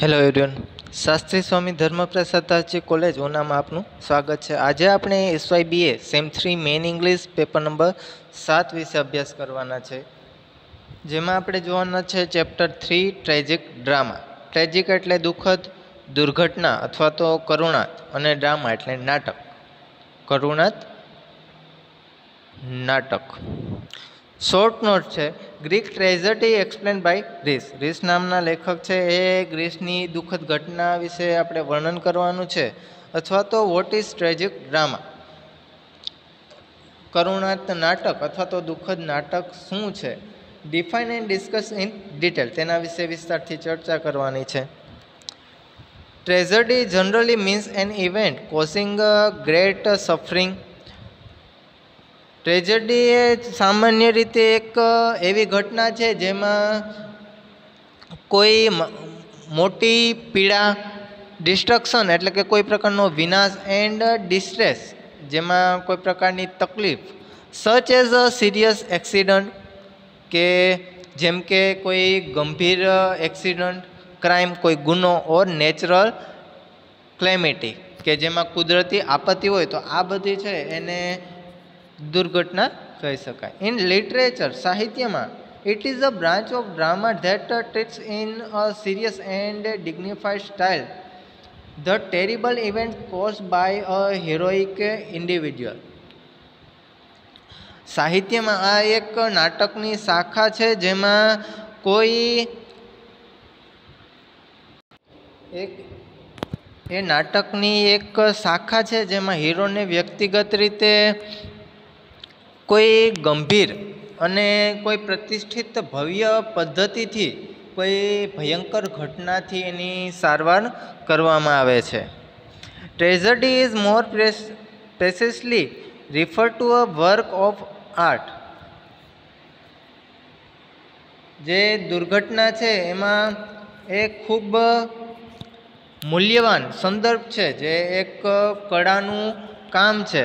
Hello everyone, Shastri Swami Dharmaprasad Dasji college ઓનામાં આપનું સ્વાગત છે। આજે આપણે SYBA sem 3 main English paper number 7 વિશે અભ્યાસ કરવાના છે, જેમાં આપણે જોવાના છે ચેપ્ટર 3 ટ્રેજિક ડ્રામા। ટ્રેજિક એટલે દુઃખદ, દુર્ઘટના અથવા તો કરુણાત, અને ડ્રામા એટલે નાટક। કરુણાત નાટક। શોર્ટ નોટ છે। Greek tragedy explain by Rees. Rees નામના લેખક છે, એ ગ્રીસની દુઃખદ ઘટના વિશે આપણે વર્ણન કરવાનું છે, અથવા તો વોટ ઇઝ ટ્રેજિક ડ્રામા, કરુણાત નાટક અથવા તો દુઃખદ નાટક શું છે। Define and discuss in detail, તેના વિશે વિસ્તારથી ચર્ચા કરવાની છે। Tragedy generally means an event causing great suffering. Tragedy એ સામાન્ય રીતે એક એવી ઘટના છે જેમાં કોઈ મોટી પીડા, ડિસ્ટ્રક્શન એટલે કે કોઈ પ્રકારનો વિનાશ, એન્ડ ડિસ્ટ્રેસ જેમાં કોઈ પ્રકારની તકલીફ, such as a serious accident કે જેમ કે કોઈ ગંભીર એક્સિડન્ટ, ક્રાઇમ કોઈ ગુનો, ઓર નેચરલ ક્લેમિટી કે જેમાં કુદરતી આપત્તિ હોય, તો આ બધી છે એને દુર્ઘટના કહી શકાય। ઇન લિટરેચર, સાહિત્યમાં, it is a branch of drama that treats in a serious and dignified style the terrible event caused by a heroic individual. સાહિત્યમાં આ એક નાટકની શાખા છે, જેમાં એ નાટકની એક શાખા છે જેમાં હીરોને વ્યક્તિગત રીતે કોઈ ગંભીર અને કોઈ પ્રતિષ્ઠિત ભવ્ય પદ્ધતિથી કોઈ ભયંકર ઘટનાથી એની સારવાર કરવામાં આવે છે। Tragedy is more precisely refer to a work of art. જે દુર્ઘટના છે એમાં એ ખૂબ મૂલ્યવાન સંદર્ભ છે, જે એક કળાનું કામ છે।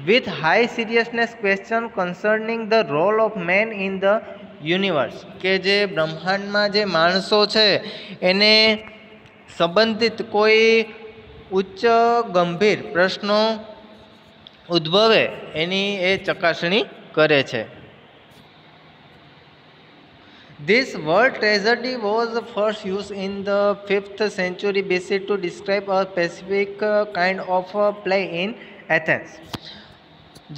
With high seriousness question concerning the role of man in the universe, કે જે બ્રહ્માંડમાં જે માણસો છે એને સંબંધિત કોઈ ઉચ્ચ ગંભીર પ્રશ્નો ઉદ્ભવે એની એ ચકાસણી કરે છે। This word tragedy was first used in the 5th century BC to describe a specific kind of play in Athens।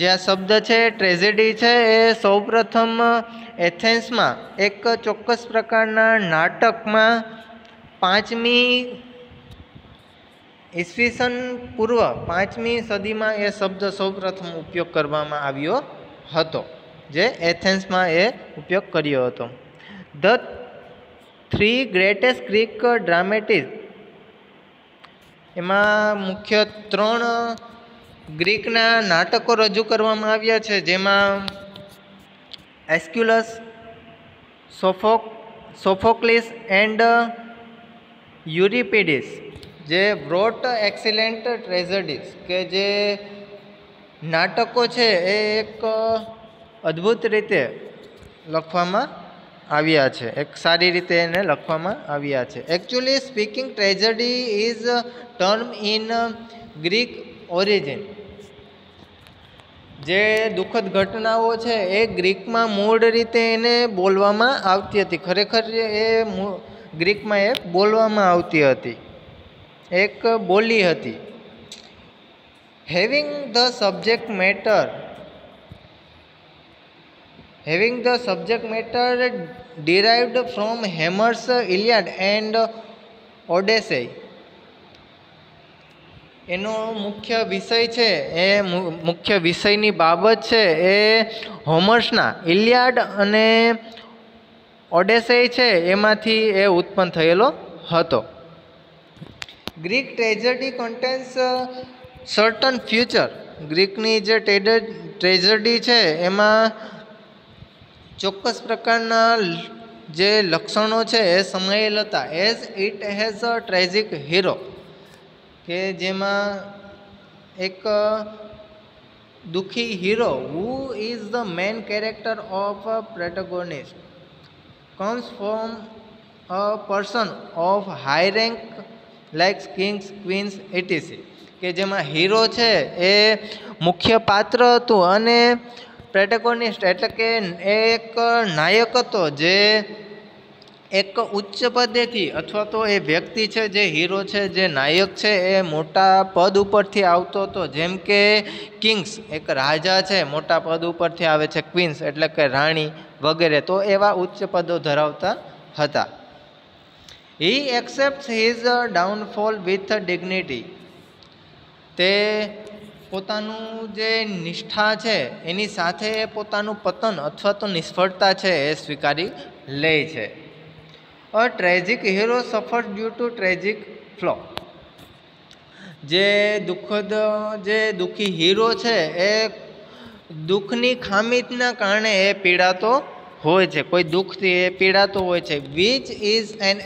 જે આ શબ્દ છે ટ્રેજેડી છે, એ સૌપ્રથમ એથેન્સમાં એક ચોક્કસ પ્રકારના નાટકમાં 5મી ઈસવીસન પૂર્વ 5મી સદીમાં એ શબ્દ સૌપ્રથમ ઉપયોગ કરવામાં આવ્યો હતો, જે એથેન્સમાં એ ઉપયોગ કર્યો હતો। ધ 3 ગ્રેટેસ્ટ ગ્રીક ડ્રામેટિસ્ટ, એમાં મુખ્ય 3 ગ્રીકના નાટકો રજૂ કરવામાં આવ્યા છે, જેમાં એસ્ક્યુલસ, સોફોક્લિસ એન્ડ યુરિપિડિસ, જે વ્રોટ એક્સિલેન્ટ ટ્રેજેડીઝ, કે જે નાટકો છે એ એક અદ્ભુત રીતે લખવામાં આવ્યા છે, એક સારી રીતે એને લખવામાં આવ્યા છે। Actually speaking, tragedy is term in Greek origin. જે દુઃખદ ઘટનાઓ છે એ ગ્રીકમાં મૂળ રીતે એને બોલવામાં આવતી હતી, ખરેખર એ ગ્રીકમાં એ બોલવામાં આવતી હતી, એક બોલી હતી। Having the subject matter derived from Homer's Iliad and Odyssey। એનો મુખ્ય વિષય છે, એ મુખ્ય વિષયની બાબત છે એ હોમર્સના ઇલિયાડ અને ઓડેસેય છે એમાંથી એ ઉત્પન્ન થયેલો હતો। Greek tragedy contains certain future. ગ્રીકની જે ટ્રેજેડી છે એમાં ચોક્કસ પ્રકારના જે લક્ષણો છે એ સમાયેલ હતા। As it has a tragic hero, કે જેમાં એક દુઃખી hero, who is the main character of protagonist, comes from a person of high rank like kings queens etc, કે જેમાં હીરો છે એ મુખ્ય પાત્ર હતું અને પ્રોટેગોનિસ્ટ એટલે કે એક નાયક હતો જે એક ઉચ્ચ પદેથી અથવા તો એ વ્યક્તિ છે જે હીરો છે જે નાયક છે એ મોટા પદ ઉપરથી આવતો હતો, જેમ કે કિંગ્સ એક રાજા છે મોટા પદ ઉપરથી આવે છે, ક્વીન્સ એટલે કે રાણી વગેરે, તો એવા ઉચ્ચ પદો ધરાવતા હતા. હી એક્સેપ્ટ્સ હિઝ ડાઉનફોલ વિથ ડિગ્નિટી, તે પોતાનું જે નિષ્ઠા છે એની સાથે પોતાનું પતન અથવા તો નિષ્ફળતા છે એ સ્વીકારી લે છે. અ ટ્રેજિક હીરો સફર ડ્યુ ટુ ટ્રેજિક ફ્લો, જે દુઃખી હીરો છે એ દુઃખની ખામીના કારણે એ પીડાતો હોય છે, કોઈ દુઃખથી એ પીડાતો હોય છે. Which is an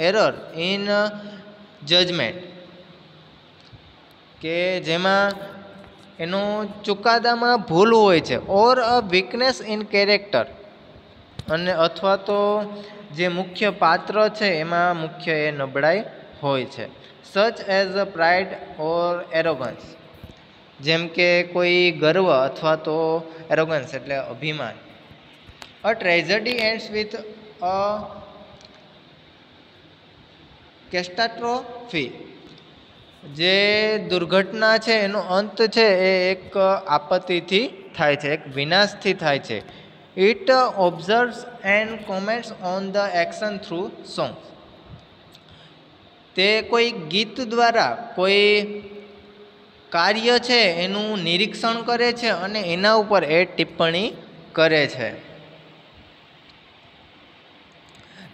error in judgement, કે જેમાં એનો ચુકાદામાં ભૂલ હોય છે. Or a weakness in character, અને અથવા તો જે મુખ્ય પાત્ર છે એમાં મુખ્ય એ નબળાઈ હોય છે. Such as a pride or arrogance, જેમ કે કોઈ ગર્વ અથવા તો એરોગન્સ એટલે અભિમાન. અ ટ્રેજેડી એન્ડ્સ વિથ અ કેટાસ્ટ્રોફી, જે દુર્ઘટના છે એનો અંત છે એ એક આપત્તિથી થાય છે, એક વિનાશથી થાય છે. It observes and comments on the action through songs, તે કોઈ ગીત દ્વારા કોઈ કાર્ય છે એનું નિરીક્ષણ કરે છે અને એના ઉપર એ ટિપ્પણી કરે છે.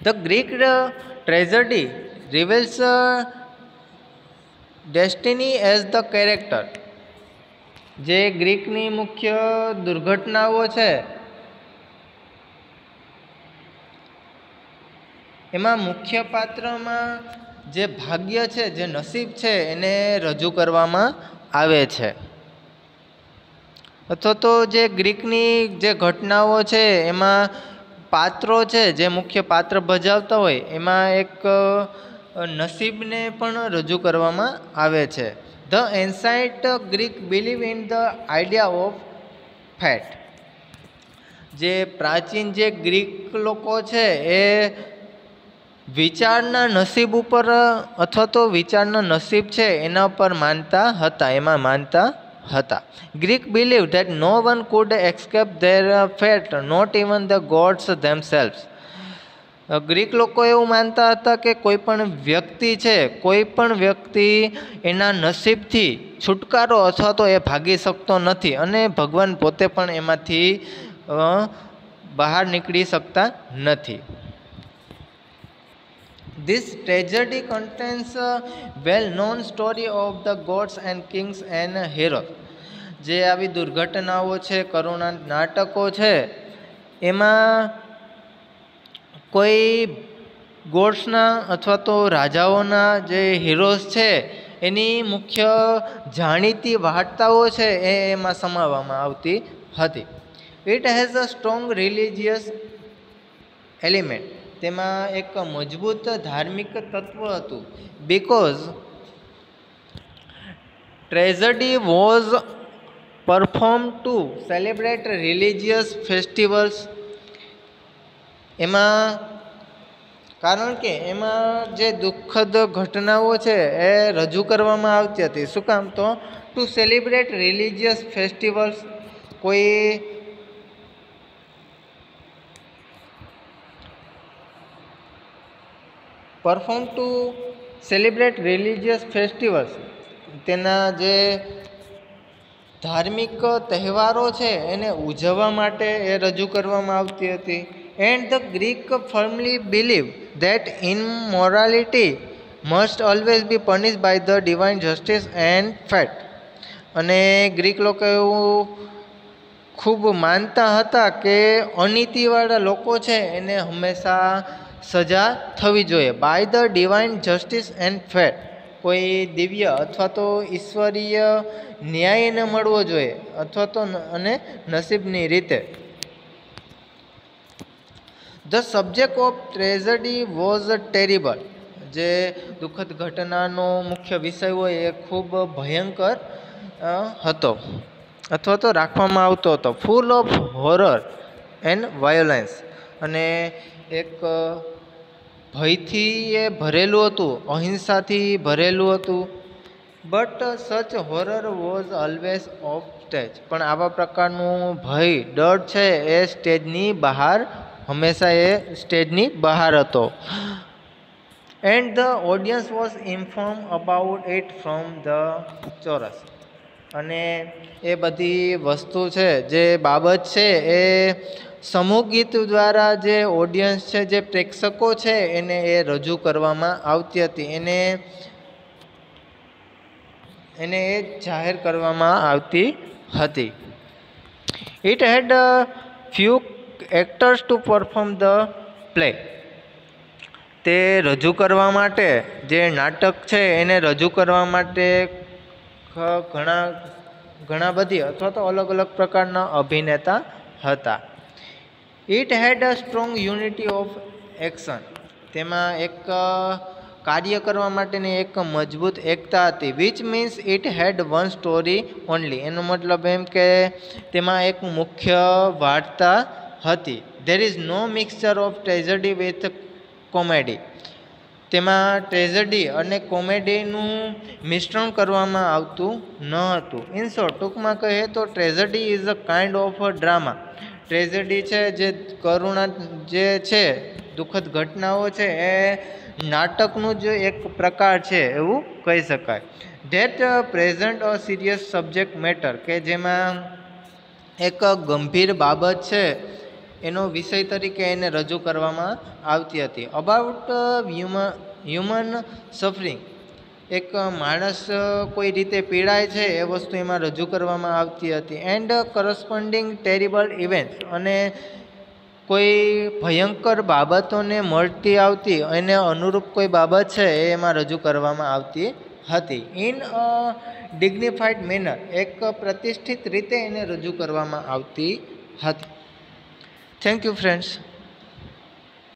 The Greek tragedy reveals destiny as the character, જે ગ્રીકની મુખ્ય દુર્ઘટનાઓ છે એમાં મુખ્ય પાત્રમાં જે ભાગ્ય છે જે નસીબ છે એને રજૂ કરવામાં આવે છે. અથવા તો જે ગ્રીકની જે ઘટનાઓ છે એમાં પાત્રો છે જે મુખ્ય પાત્ર ભજવતા હોય એમાં એક નસીબને પણ રજૂ કરવામાં આવે છે. The ancient Greek believe in the idea of fate, જે પ્રાચીન જે ગ્રીક લોકો છે એ વિચારના નસીબ ઉપર અથવા તો વિચારના નસીબ છે એના પર માનતા હતા. Greek believe that no one could escape their fate, not even the gods themselves. Greek લોકો એવું માનતા હતા કે કોઈ પણ વ્યક્તિ એના નસીબથી છુટકારો અથવા તો એ ભાગી શકતો નથી, અને ભગવાન પોતે પણ એમાંથી બહાર નીકળી શકતા નથી. This tragedy contains a well-known story of the gods and kings and heroes. જે આવી દુર્ઘટનાઓ છે, કરુણા નાટકો છે, એમાં કોઈ ગોડ્સના અથવા તો રાજાઓના જે હીરોઝ છે એની મુખ્ય જાણીતી વાર્તાઓ છે એ એમાં સમાવવામાં આવતી હતી. It has a strong religious element, તેમાં એક મજબૂત ધાર્મિક તત્વ હતું. Because tragedy was perform to celebrate religious festivals, કારણ કે એમાં જે દુઃખદ ઘટનાઓ છે એ રજૂ કરવામાં આવતી હતી. શું કામ? તો ટુ સેલિબ્રેટ રિલિજિયસ ફેસ્ટિવલ્સ, કોઈ perform to celebrate religious festivals, તેના જે ધાર્મિક તહેવારો છે એને ઉજવવા માટે એ રજૂ કરવામાં આવતી હતી. And the Greek firmly believe that immorality must always be punish by the divine justice and fate, અને ગ્રીક લોકો એવું ખૂબ માનતા હતા કે અનીતિવાળા લોકો છે એને હંમેશા સજા થવી જોઈએ. By the divine justice and fate, કોઈ દિવ્ય અથવા તો ઈશ્વરીય ન્યાયને મળવો જોઈએ અથવા તો અને નસીબની રીતે. The subject of tragedy was terrible. જે દુઃખદ ઘટનાનો મુખ્ય વિષય હોય એ ખૂબ ભયંકર હતો અથવા તો રાખવામાં આવતો હતો. Full of horror and violence, અને એક ભયથી એ ભરેલું હતું, અહિંસાથી ભરેલું હતું. But such horror was always off stage. પણ આવા પ્રકારનું ભય, ડર છે એ સ્ટેજની બહાર, હંમેશા એ સ્ટેજની બહાર હતો. And the audience was inform about it from the ચોરસ. અને એ બધી વસ્તુ છે, જે બાબત છે એ સમૂહ ગીત દ્વારા જે ઓડિયન્સ છે, જે પ્રેક્ષકો છે એને એ રજૂ કરવામાં આવતી હતી, એને એ જાહેર કરવામાં આવતી હતી. It head few actors two perform the play. તે રજૂ કરવા માટે, જે નાટક છે એને રજૂ કરવા માટે ઘણા બધી અથવા તો અલગ અલગ પ્રકારના અભિનેતા હતા. It had a strong unity of action. તેમાં એક કાર્ય કરવા માટેની એક મજબૂત એકતા હતી. Which means it had one story only. એનો મતલબ એમ કે તેમાં એક મુખ્ય વાર્તા હતી. There is no mixture of tragedy with comedy. તેમાં ટ્રેજડી અને કોમેડીનું મિશ્રણ કરવામાં આવતું ન હતું. ઇન શોર્ટ, ટૂંકમાં કહીએ તો tragedy is a kind of a drama. Tragedy છે, જે કરુણા જે છે, દુઃખદ ઘટનાઓ છે, એ નાટકનું જ એક પ્રકાર છે એવું કહી શકાય. That present a serious subject matter. કે જેમાં એક ગંભીર બાબત છે એનો વિષય તરીકે એને રજૂ કરવામાં આવતી હતી. About human suffering. એક માણસ કોઈ રીતે પીડાય છે એ વસ્તુ એમાં રજૂ કરવામાં આવતી હતી. And corresponding terrible events. અને કોઈ ભયંકર બાબતોને મળતી આવતી એને અનુરૂપ કોઈ બાબત છે એ એમાં રજૂ કરવામાં આવતી હતી. In a ડિગ્નિફાઈડ manner. એક પ્રતિષ્ઠિત રીતે એને રજૂ કરવામાં આવતી હતી. Thank you friends.